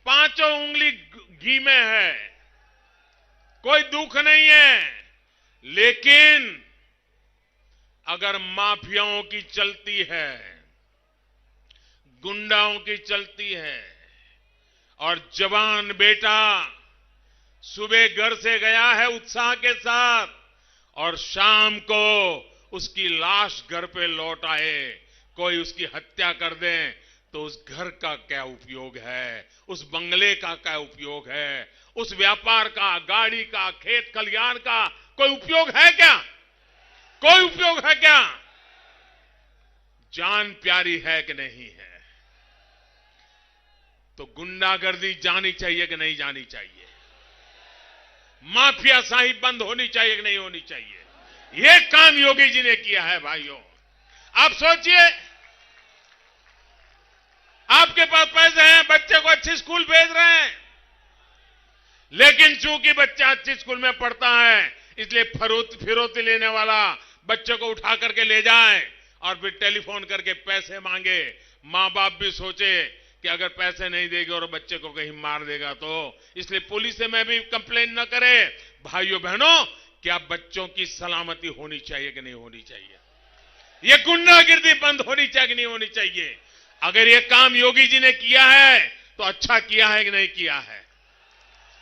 C: पांचों उंगली घी में है, कोई दुख नहीं है। लेकिन अगर माफियाओं की चलती है, गुंडाओं की चलती है, और जवान बेटा सुबह घर से गया है उत्साह के साथ और शाम को उसकी लाश घर पे लौट आए, कोई उसकी हत्या कर दे, तो उस घर का क्या उपयोग है, उस बंगले का क्या उपयोग है, उस व्यापार का, गाड़ी का, खेत खलियान का कोई उपयोग है क्या? कोई उपयोग है क्या? जान प्यारी है कि नहीं है? तो गुंडागर्दी जानी चाहिए कि नहीं जानी चाहिए? माफिया शाही बंद होनी चाहिए कि नहीं होनी चाहिए? यह काम योगी जी ने किया है भाइयों। आप सोचिए, आपके पास पैसे हैं, बच्चे को अच्छी स्कूल भेज रहे हैं, लेकिन चूंकि बच्चा अच्छी स्कूल में पढ़ता है, इसलिए फिरौती लेने वाला बच्चे को उठा करके ले जाए और फिर टेलीफोन करके पैसे मांगे। मां बाप भी सोचे कि अगर पैसे नहीं देगा और बच्चे को कहीं मार देगा तो, इसलिए पुलिस से मैं भी कंप्लेन न करे। भाइयों बहनों, क्या बच्चों की सलामती होनी चाहिए कि नहीं होनी चाहिए? ये गुंडागिर्दी बंद होनी चाहिए कि नहीं होनी चाहिए? अगर ये काम योगी जी ने किया है तो अच्छा किया है कि नहीं किया है?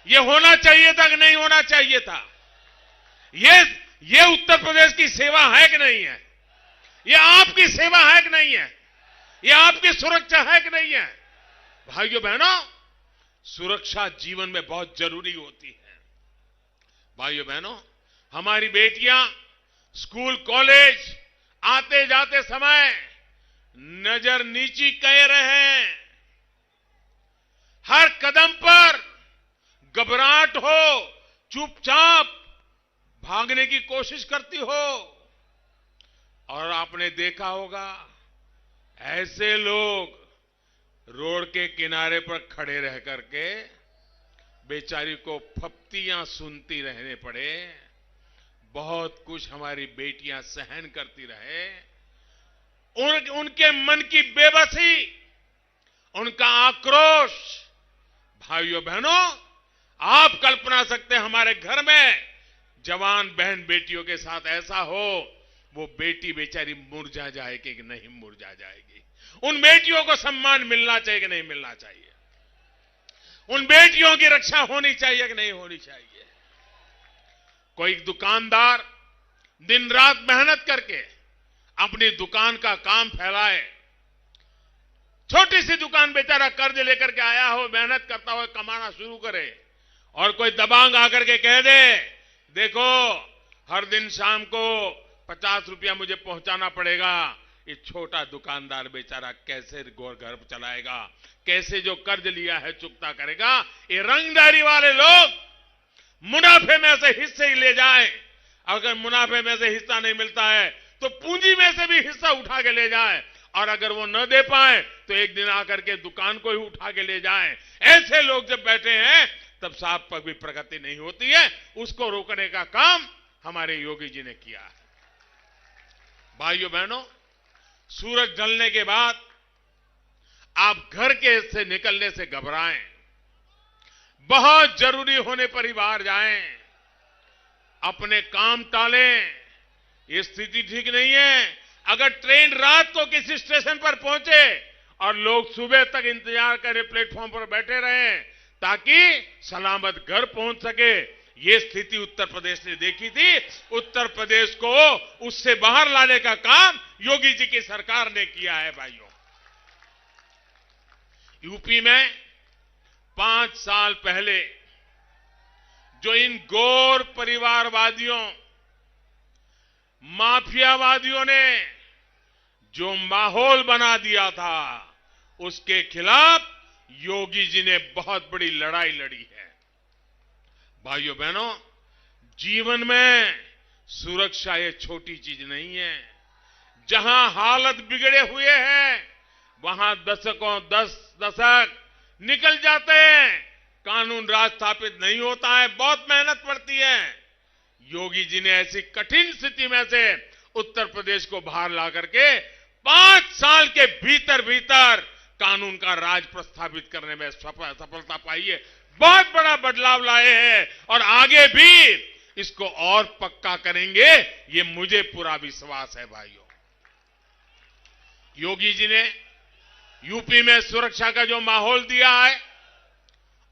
C: ये होना चाहिए था कि नहीं होना चाहिए था? ये उत्तर प्रदेश की सेवा है कि नहीं है? ये आपकी सेवा है कि नहीं है? ये आपकी सुरक्षा है कि नहीं है? भाइयों बहनों, सुरक्षा जीवन में बहुत जरूरी होती है। भाइयों बहनों, हमारी बेटियां स्कूल कॉलेज आते जाते समय नजर नीची किए रहे, हर कदम पर घबराहट हो, चुपचाप भागने की कोशिश करती हो। और आपने देखा होगा, ऐसे लोग रोड के किनारे पर खड़े रह करके बेचारी को फप्तियां सुनती रहने पड़े। बहुत कुछ हमारी बेटियां सहन करती रहे। उनके मन की बेबसी, उनका आक्रोश, भाइयों बहनों, आप कल्पना सकते हैं हमारे घर में जवान बहन बेटियों के साथ ऐसा हो, वो बेटी बेचारी मुरझा जाएगी कि नहीं मुरझा जाएगी? उन बेटियों को सम्मान मिलना चाहिए कि नहीं मिलना चाहिए? उन बेटियों की रक्षा होनी चाहिए कि नहीं होनी चाहिए? कोई दुकानदार दिन रात मेहनत करके अपनी दुकान का काम फैलाए, छोटी सी दुकान बेचारा कर्ज लेकर के आया हो, मेहनत करता हुआ कमाना शुरू करे, और कोई दबांग आकर के कह दे, देखो हर दिन शाम को 50 रुपया मुझे पहुंचाना पड़ेगा, ये छोटा दुकानदार बेचारा कैसे घर चलाएगा, कैसे जो कर्ज लिया है चुकता करेगा? ये रंगदारी वाले लोग मुनाफे में से हिस्से ही ले जाए, अगर मुनाफे में से हिस्सा नहीं मिलता है तो पूंजी में से भी हिस्सा उठा के ले जाए, और अगर वो न दे पाए तो एक दिन आकर के दुकान को ही उठा के ले जाए। ऐसे लोग जब बैठे हैं तब साहब पर भी प्रगति नहीं होती है। उसको रोकने का काम हमारे योगी जी ने किया है। भाइयों बहनों, सूरज ढलने के बाद आप घर के से निकलने से घबराएं, बहुत जरूरी होने पर ही बाहर जाएं, अपने काम टालें। ये स्थिति ठीक नहीं है। अगर ट्रेन रात को किसी स्टेशन पर पहुंचे और लोग सुबह तक इंतजार करें, प्लेटफॉर्म पर बैठे रहें ताकि सलामत घर पहुंच सके, ये स्थिति उत्तर प्रदेश ने देखी थी। उत्तर प्रदेश को उससे बाहर लाने का काम योगी जी की सरकार ने किया है। भाइयों, यूपी में 5 साल पहले जो इन गौर परिवारवादियों, माफियावादियों ने जो माहौल बना दिया था, उसके खिलाफ योगी जी ने बहुत बड़ी लड़ाई लड़ी है। भाइयों बहनों, जीवन में सुरक्षा ये छोटी चीज नहीं है। जहां हालत बिगड़े हुए हैं वहां दशक निकल जाते हैं, कानून राज स्थापित नहीं होता है, बहुत मेहनत पड़ती है। योगी जी ने ऐसी कठिन स्थिति में से उत्तर प्रदेश को बाहर ला करके 5 साल के भीतर भीतर कानून का राज प्रस्थापित करने में सफलता पाई है। बहुत बड़ा बदलाव लाए हैं और आगे भी इसको और पक्का करेंगे, ये मुझे पूरा विश्वास है। भाइयों, योगी जी ने यूपी में सुरक्षा का जो माहौल दिया है,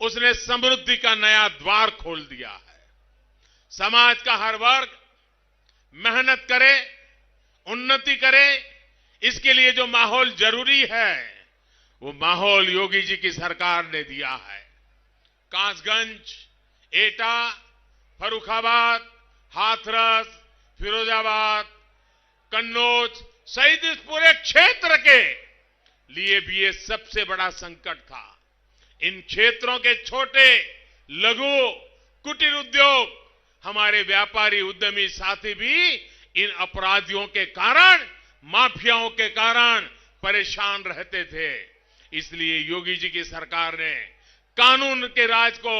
C: उसने समृद्धि का नया द्वार खोल दिया है। समाज का हर वर्ग मेहनत करे, उन्नति करे, इसके लिए जो माहौल जरूरी है वो माहौल योगी जी की सरकार ने दिया है। कासगंज, एटा, फर्रुखाबाद, हाथरस, फिरोजाबाद, कन्नौज सहित इस पूरे क्षेत्र के लिए भी ये सबसे बड़ा संकट था। इन क्षेत्रों के छोटे, लघु, कुटीर उद्योग, हमारे व्यापारी उद्यमी साथी भी इन अपराधियों के कारण, माफियाओं के कारण परेशान रहते थे। इसलिए योगी जी की सरकार ने कानून के राज को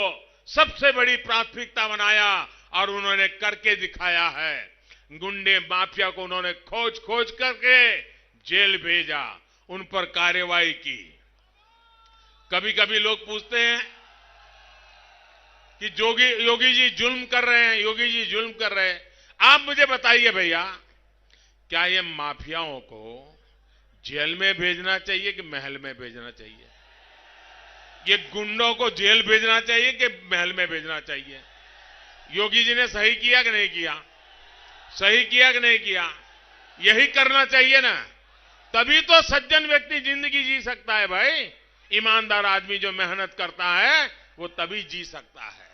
C: सबसे बड़ी प्राथमिकता बनाया और उन्होंने करके दिखाया है। गुंडे माफिया को उन्होंने खोज खोज करके जेल भेजा, उन पर कार्रवाई की। कभी कभी लोग पूछते हैं कि योगी जी जुल्म कर रहे हैं, योगी जी जुल्म कर रहे हैं। आप मुझे बताइए भैया, क्या ये माफियाओं को जेल में भेजना चाहिए कि महल में भेजना चाहिए? ये गुंडों को जेल भेजना चाहिए कि महल में भेजना चाहिए? योगी जी ने सही किया कि नहीं किया? सही किया कि नहीं किया? यही करना चाहिए ना, तभी तो सज्जन व्यक्ति जिंदगी जी सकता है भाई। ईमानदार आदमी जो मेहनत करता है वो तभी जी सकता है।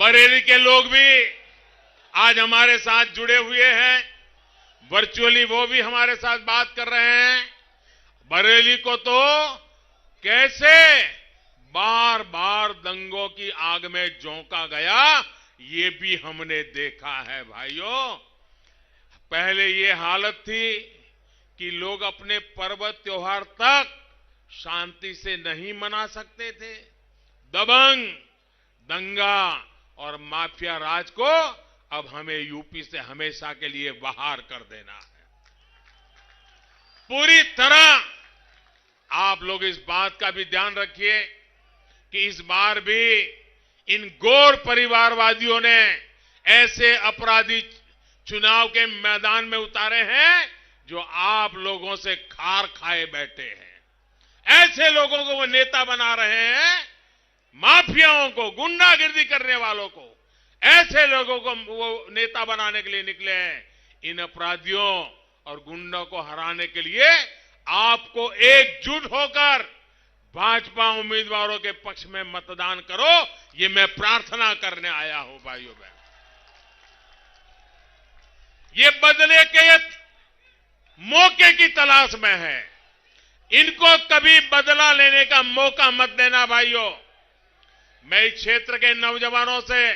C: बरेली के लोग भी आज हमारे साथ जुड़े हुए हैं, वर्चुअली वो भी हमारे साथ बात कर रहे हैं। बरेली को तो कैसे बार बार दंगों की आग में झोंका गया, ये भी हमने देखा है भाइयों। पहले ये हालत थी कि लोग अपने पर्व त्योहार तक शांति से नहीं मना सकते थे। दबंग, दंगा और माफिया राज को अब हमें यूपी से हमेशा के लिए बाहर कर देना है। पूरी तरह आप लोग इस बात का भी ध्यान रखिए कि इस बार भी इन गौर परिवारवादियों ने ऐसे अपराधी चुनाव के मैदान में उतारे हैं जो आप लोगों से खार खाए बैठे हैं। ऐसे लोगों को वो नेता बना रहे हैं, माफियाओं को, गुंडागिर्दी करने वालों को, ऐसे लोगों को वो नेता बनाने के लिए निकले हैं। इन अपराधियों और गुंडों को हराने के लिए आपको एकजुट होकर भाजपा उम्मीदवारों के पक्ष में मतदान करो, ये मैं प्रार्थना करने आया हूं भाइयों बहन। ये बदले के मौके की तलाश में है, इनको कभी बदला लेने का मौका मत देना भाइयों। मैं इस क्षेत्र के नौजवानों से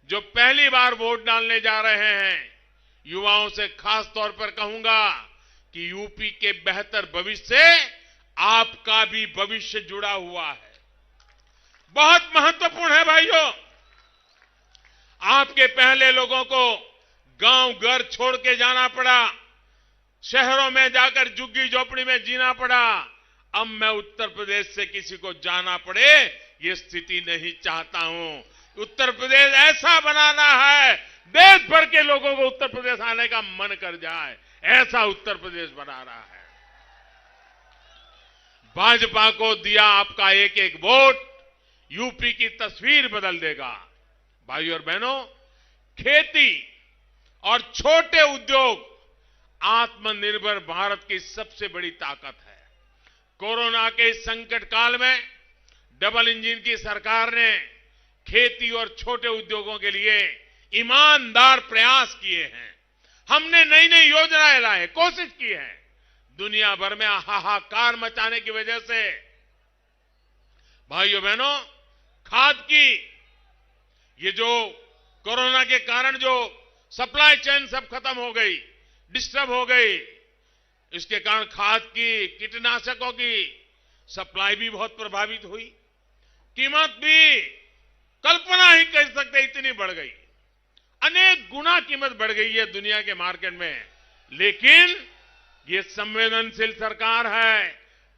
C: जो पहली बार वोट डालने जा रहे हैं, युवाओं से खास तौर पर कहूंगा कि यूपी के बेहतर भविष्य से आपका भी भविष्य जुड़ा हुआ है, बहुत महत्वपूर्ण है भाइयों। आपके पहले लोगों को गांव घर छोड़ के जाना पड़ा, शहरों में जाकर झुग्गी झोपड़ी में जीना पड़ा। अब मैं उत्तर प्रदेश से किसी को जाना पड़े ये स्थिति नहीं चाहता हूं। उत्तर प्रदेश ऐसा बनाना है, देश भर के लोगों को उत्तर प्रदेश आने का मन कर जाए, ऐसा उत्तर प्रदेश बना रहा है। भाजपा को दिया आपका एक एक वोट यूपी की तस्वीर बदल देगा। भाइयों और बहनों, खेती और छोटे उद्योग आत्मनिर्भर भारत की सबसे बड़ी ताकत है। कोरोना के इस संकट काल में डबल इंजन की सरकार ने खेती और छोटे उद्योगों के लिए ईमानदार प्रयास किए हैं। हमने नई नई योजनाएं लाए, कोशिश की है। दुनिया भर में हाहाकार मचाने की वजह से भाइयों बहनों, खाद की ये जो कोरोना के कारण जो सप्लाई चेन सब खत्म हो गई, डिस्टर्ब हो गई, इसके कारण खाद की, कीटनाशकों की सप्लाई भी बहुत प्रभावित हुई। कीमत भी कल्पना ही कर सकते इतनी बढ़ गई, अनेक गुना कीमत बढ़ गई है दुनिया के मार्केट में। लेकिन ये संवेदनशील सरकार है,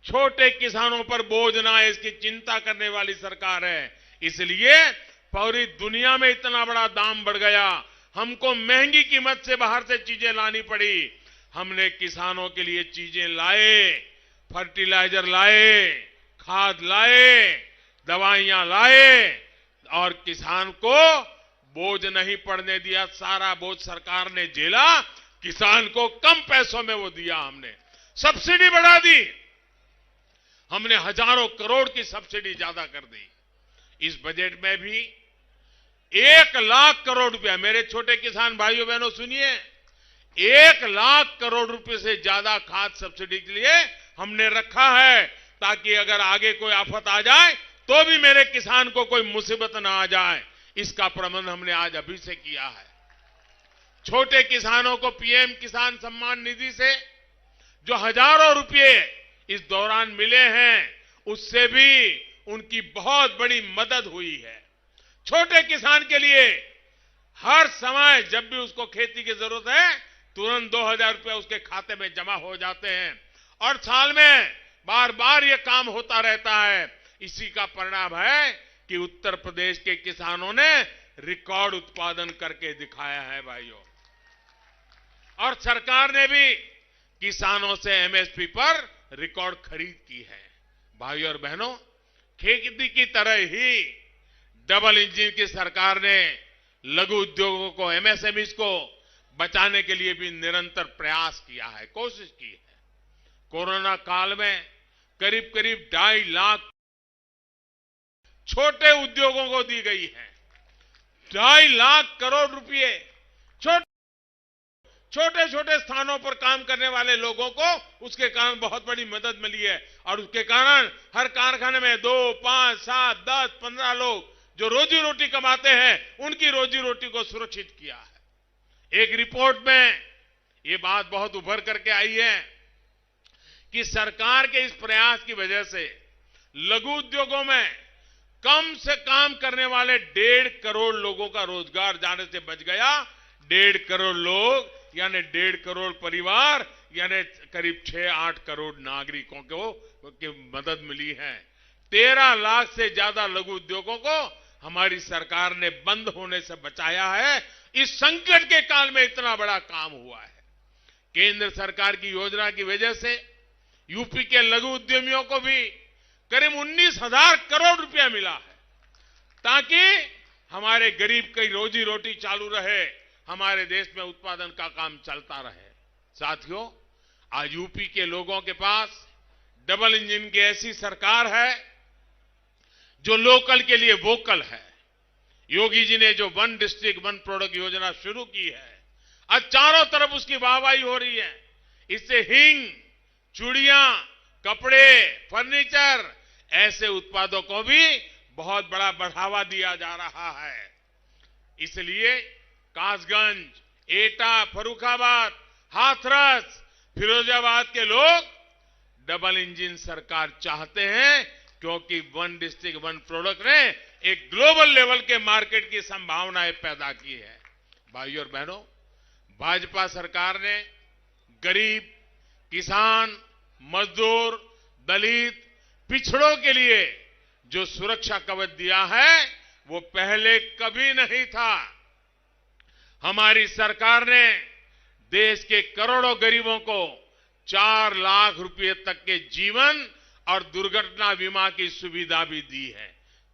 C: छोटे किसानों पर बोझ ना है इसकी चिंता करने वाली सरकार है। इसलिए पूरी दुनिया में इतना बड़ा दाम बढ़ गया, हमको महंगी कीमत से बाहर से चीजें लानी पड़ी। हमने किसानों के लिए चीजें लाए, फर्टिलाइजर लाए, खाद लाए, दवाइयां लाए और किसान को बोझ नहीं पड़ने दिया, सारा बोझ सरकार ने झेला। किसान को कम पैसों में वो दिया हमने, सब्सिडी बढ़ा दी, हमने हजारों करोड़ की सब्सिडी ज्यादा कर दी। इस बजट में भी 1 लाख करोड़ रुपया, मेरे छोटे किसान भाइयों बहनों सुनिए, 1 लाख करोड़ रुपए से ज्यादा खाद सब्सिडी के लिए हमने रखा है, ताकि अगर आगे कोई आफत आ जाए तो भी मेरे किसान को कोई मुसीबत ना आ जाए। इसका प्रबंध हमने आज अभी से किया है। छोटे किसानों को पीएम किसान सम्मान निधि से जो हजारों रुपए इस दौरान मिले हैं, उससे भी उनकी बहुत बड़ी मदद हुई है। छोटे किसान के लिए हर समय जब भी उसको खेती की जरूरत है, तुरंत 2000 रुपए उसके खाते में जमा हो जाते हैं और साल में बार बार ये काम होता रहता है। इसी का परिणाम है कि उत्तर प्रदेश के किसानों ने रिकॉर्ड उत्पादन करके दिखाया है भाइयों। और सरकार ने भी किसानों से एमएसपी पर रिकॉर्ड खरीद की है। भाइयों और बहनों, खेती की तरह ही डबल इंजन की सरकार ने लघु उद्योगों को, एमएसएमई को बचाने के लिए भी निरंतर प्रयास किया है, कोशिश की है। कोरोना काल में करीब करीब 2.5 लाख छोटे उद्योगों को दी गई है। 2.5 लाख करोड़ रुपए छोटे छोटे स्थानों पर काम करने वाले लोगों को उसके कारण बहुत बड़ी मदद मिली है। और उसके कारण हर कारखाने में 2, 5, 7, 10, 15 लोग जो रोजी रोटी कमाते हैं, उनकी रोजी रोटी को सुरक्षित किया है। एक रिपोर्ट में ये बात बहुत उभर करके आई है कि सरकार के इस प्रयास की वजह से लघु उद्योगों में कम से काम करने वाले 1.5 करोड़ लोगों का रोजगार जाने से बच गया। 1.5 करोड़ लोग यानी 1.5 करोड़ परिवार यानी करीब 6-8 करोड़ नागरिकों को की मदद मिली है। 13 लाख से ज्यादा लघु उद्योगों को हमारी सरकार ने बंद होने से बचाया है। इस संकट के काल में इतना बड़ा काम हुआ है। केंद्र सरकार की योजना की वजह से यूपी के लघु उद्यमियों को भी करीब 19,000 करोड़ रुपया मिला है, ताकि हमारे गरीब की रोजी रोटी चालू रहे, हमारे देश में उत्पादन का काम चलता रहे। साथियों, आज यूपी के लोगों के पास डबल इंजन की ऐसी सरकार है जो लोकल के लिए वोकल है। योगी जी ने जो 1 डिस्ट्रिक्ट 1 प्रोडक्ट योजना शुरू की है, आज चारों तरफ उसकी वाहवाही हो रही है। इससे हिंग, चूड़ियां, कपड़े, फर्नीचर ऐसे उत्पादों को भी बहुत बड़ा बढ़ावा दिया जा रहा है। इसलिए कासगंज, एटा, फर्रुखाबाद, हाथरस, फिरोजाबाद के लोग डबल इंजन सरकार चाहते हैं, क्योंकि 1 डिस्ट्रिक्ट 1 प्रोडक्ट ने एक ग्लोबल लेवल के मार्केट की संभावनाएं पैदा की है। भाइयों और बहनों, भाजपा सरकार ने गरीब, किसान, मजदूर, दलित, पिछड़ों के लिए जो सुरक्षा कवच दिया है, वो पहले कभी नहीं था। हमारी सरकार ने देश के करोड़ों गरीबों को 4 लाख रुपए तक के जीवन और दुर्घटना बीमा की सुविधा भी दी है।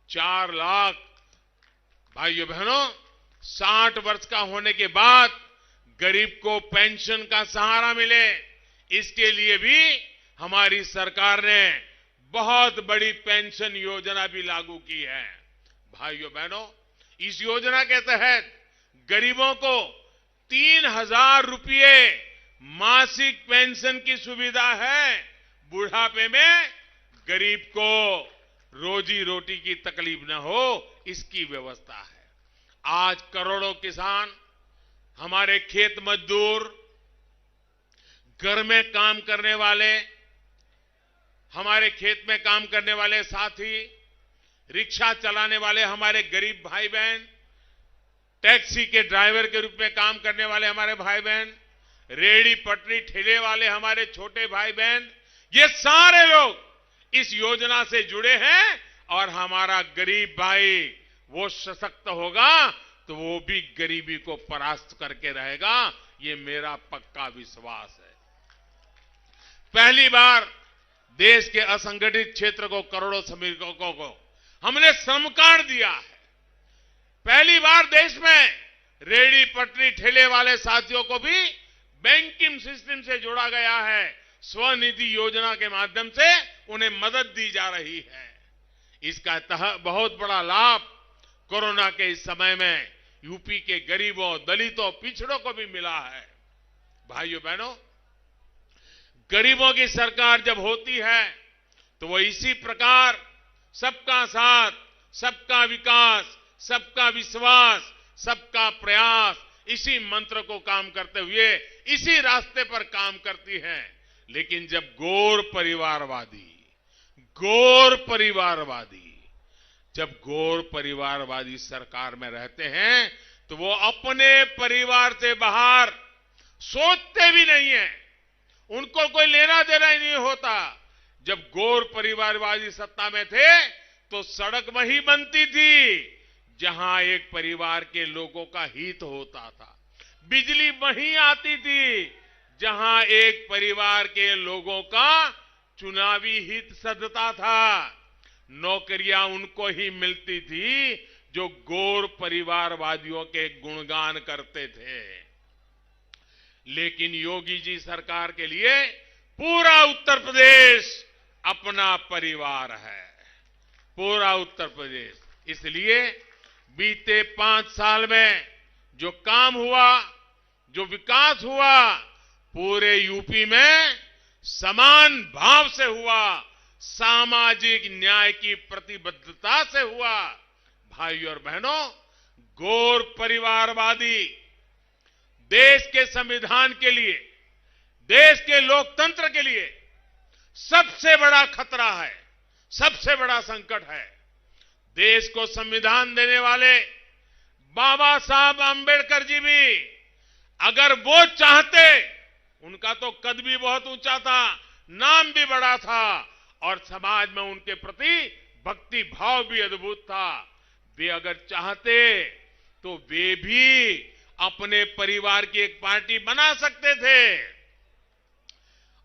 C: 4 लाख। भाइयों बहनों, 60 वर्ष का होने के बाद गरीब को पेंशन का सहारा मिले, इसके लिए भी हमारी सरकार ने बहुत बड़ी पेंशन योजना भी लागू की है। भाइयों बहनों, इस योजना के तहत गरीबों को 3,000 रुपये मासिक पेंशन की सुविधा है। बुढ़ापे में गरीब को रोजी रोटी की तकलीफ न हो, इसकी व्यवस्था है। आज करोड़ों किसान, हमारे खेत मजदूर, घर में काम करने वाले, हमारे खेत में काम करने वाले साथी, रिक्शा चलाने वाले हमारे गरीब भाई बहन, टैक्सी के ड्राइवर के रूप में काम करने वाले हमारे भाई बहन, रेहड़ी पटरी ठेले वाले हमारे छोटे भाई बहन, ये सारे लोग इस योजना से जुड़े हैं। और हमारा गरीब भाई वो सशक्त होगा तो वो भी गरीबी को परास्त करके रहेगा, ये मेरा पक्का विश्वास है। पहली बार देश के असंगठित क्षेत्र को, करोड़ों श्रमिकों को हमने श्रम कार्ड दिया है। पहली बार देश में रेहड़ी पटरी ठेले वाले साथियों को भी बैंकिंग सिस्टम से जोड़ा गया है। स्वनिधि योजना के माध्यम से उन्हें मदद दी जा रही है। इसका बहुत बड़ा लाभ कोरोना के इस समय में यूपी के गरीबों, दलितों, पिछड़ों को भी मिला है। भाइयों बहनों, गरीबों की सरकार जब होती है तो वो इसी प्रकार सबका साथ, सबका विकास, सबका विश्वास, सबका प्रयास, इसी मंत्र को काम करते हुए इसी रास्ते पर काम करती है। लेकिन जब गैर परिवारवादी सरकार में रहते हैं तो वो अपने परिवार से बाहर सोचते भी नहीं है, उनको कोई लेना देना ही नहीं होता। जब गैर परिवारवादी सत्ता में थे तो सड़क वही बनती थी जहां एक परिवार के लोगों का हित होता था, बिजली वहीं आती थी जहां एक परिवार के लोगों का चुनावी हित सधता था, नौकरियां उनको ही मिलती थी जो गैर परिवारवादियों के गुणगान करते थे। लेकिन योगी जी सरकार के लिए पूरा उत्तर प्रदेश अपना परिवार है, पूरा उत्तर प्रदेश। इसलिए बीते 5 साल में जो काम हुआ, जो विकास हुआ, पूरे यूपी में समान भाव से हुआ, सामाजिक न्याय की प्रतिबद्धता से हुआ। भाइयों और बहनों, गैर परिवारवादी देश के संविधान के लिए, देश के लोकतंत्र के लिए सबसे बड़ा खतरा है, सबसे बड़ा संकट है। देश को संविधान देने वाले बाबा साहब आंबेडकर जी भी अगर वो चाहते, उनका तो कद भी बहुत ऊंचा था, नाम भी बड़ा था और समाज में उनके प्रति भक्ति भाव भी अद्भुत था, वे अगर चाहते तो वे भी अपने परिवार की एक पार्टी बना सकते थे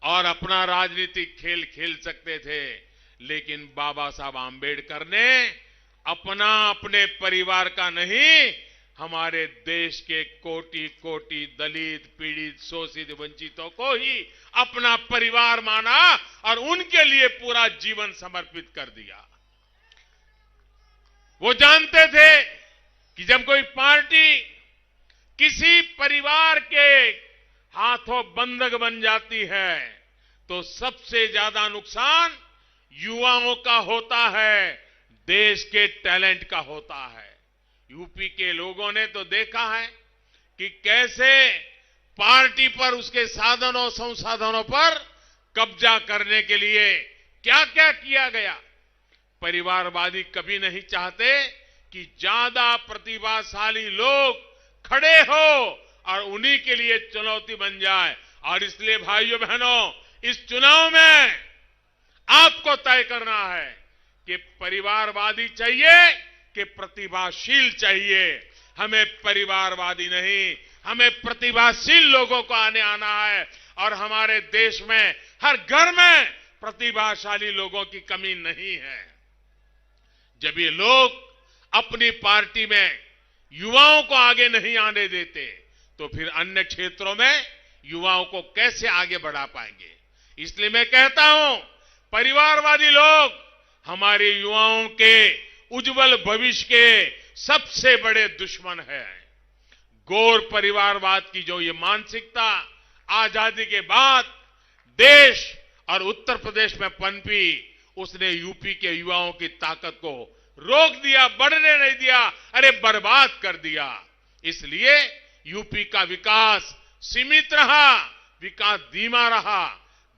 C: और अपना राजनीतिक खेल खेल सकते थे। लेकिन बाबा साहब आंबेडकर ने अपने परिवार का नहीं, हमारे देश के कोटि कोटि दलित, पीड़ित, शोषित, वंचितों को ही अपना परिवार माना और उनके लिए पूरा जीवन समर्पित कर दिया। वो जानते थे कि जब कोई पार्टी किसी परिवार के हाथों बंधक बन जाती है तो सबसे ज्यादा नुकसान युवाओं का होता है, देश के टैलेंट का होता है। यूपी के लोगों ने तो देखा है कि कैसे पार्टी पर, उसके साधनों संसाधनों पर कब्जा करने के लिए क्या क्या किया गया। परिवारवादी कभी नहीं चाहते कि ज्यादा प्रतिभाशाली लोग खड़े हो और उन्हीं के लिए चुनौती बन जाए। और इसलिए भाइयों बहनों, इस चुनाव में आपको तय करना है कि परिवारवादी चाहिए कि प्रतिभाशील चाहिए। हमें परिवारवादी नहीं, हमें प्रतिभाशील लोगों को आना है और हमारे देश में हर घर में प्रतिभाशाली लोगों की कमी नहीं है। जब ये लोग अपनी पार्टी में युवाओं को आगे नहीं आने देते तो फिर अन्य क्षेत्रों में युवाओं को कैसे आगे बढ़ा पाएंगे। इसलिए मैं कहता हूं, परिवारवादी लोग हमारे युवाओं के उज्जवल भविष्य के सबसे बड़े दुश्मन है। गैर परिवारवाद की जो ये मानसिकता आजादी के बाद देश और उत्तर प्रदेश में पनपी, उसने यूपी के युवाओं की ताकत को रोक दिया, बढ़ने नहीं दिया, अरे बर्बाद कर दिया। इसलिए यूपी का विकास सीमित रहा, विकास धीमा रहा।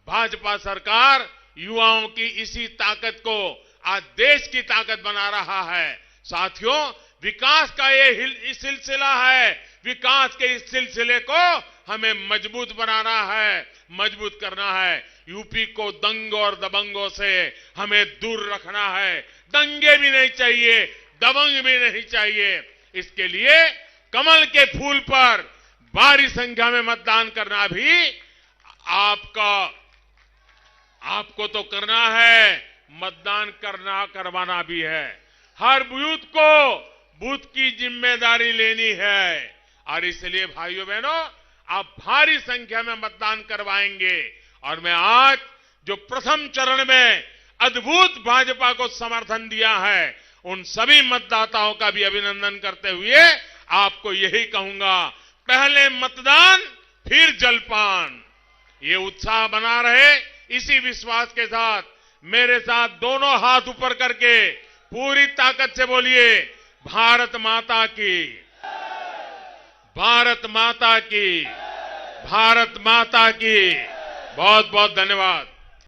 C: भाजपा सरकार युवाओं की इसी ताकत को आज देश की ताकत बना रहा है। साथियों, विकास का ये सिलसिला है, विकास के इस सिलसिले को हमें मजबूत बनाना है, मजबूत करना है। यूपी को दंगों और दबंगों से हमें दूर रखना है। दंगे भी नहीं चाहिए, दबंग भी नहीं चाहिए। इसके लिए कमल के फूल पर भारी संख्या में मतदान करना भी आपको तो करना है, मतदान करवाना भी है। हर बूथ को बूथ की जिम्मेदारी लेनी है। और इसलिए भाइयों बहनों, आप भारी संख्या में मतदान करवाएंगे। और मैं आज जो प्रथम चरण में अद्भुत भाजपा को समर्थन दिया है, उन सभी मतदाताओं का भी अभिनंदन करते हुए आपको यही कहूंगा, पहले मतदान फिर जलपान। ये उत्साह बना रहे, इसी विश्वास के साथ मेरे साथ दोनों हाथ ऊपर करके पूरी ताकत से बोलिए, भारत माता की, भारत माता की, भारत माता की। बहुत बहुत धन्यवाद।